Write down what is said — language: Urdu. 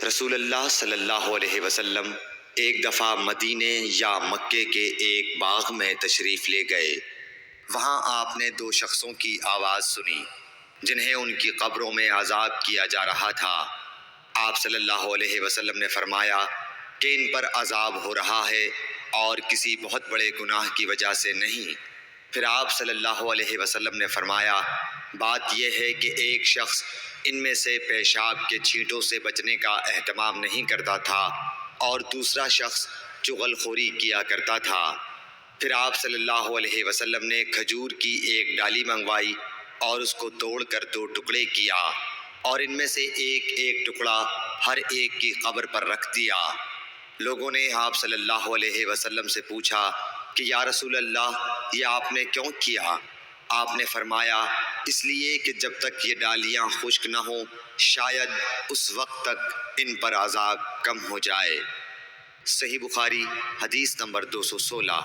رسول اللہ صلی اللہ علیہ وسلم ایک دفعہ مدینے یا مکے کے ایک باغ میں تشریف لے گئے۔ وہاں آپ نے دو شخصوں کی آواز سنی جنہیں ان کی قبروں میں عذاب کیا جا رہا تھا۔ آپ صلی اللہ علیہ وسلم نے فرمایا کہ ان پر عذاب ہو رہا ہے اور کسی بہت بڑے گناہ کی وجہ سے نہیں۔ پھر آپ صلی اللہ علیہ وسلم نے فرمایا بات یہ ہے کہ ایک شخص ان میں سے پیشاب کے چھینٹوں سے بچنے کا اہتمام نہیں کرتا تھا اور دوسرا شخص چغل خوری کیا کرتا تھا۔ پھر آپ صلی اللہ علیہ وسلم نے کھجور کی ایک ڈالی منگوائی اور اس کو توڑ کر دو ٹکڑے کیا اور ان میں سے ایک ایک ٹکڑا ہر ایک کی قبر پر رکھ دیا۔ لوگوں نے آپ صلی اللہ علیہ وسلم سے پوچھا کہ یا رسول اللہ یہ آپ نے کیوں کیا؟ آپ نے فرمایا اس لیے کہ جب تک یہ ڈالیاں خشک نہ ہوں شاید اس وقت تک ان پر عذاب کم ہو جائے۔ صحیح بخاری حدیث نمبر 216۔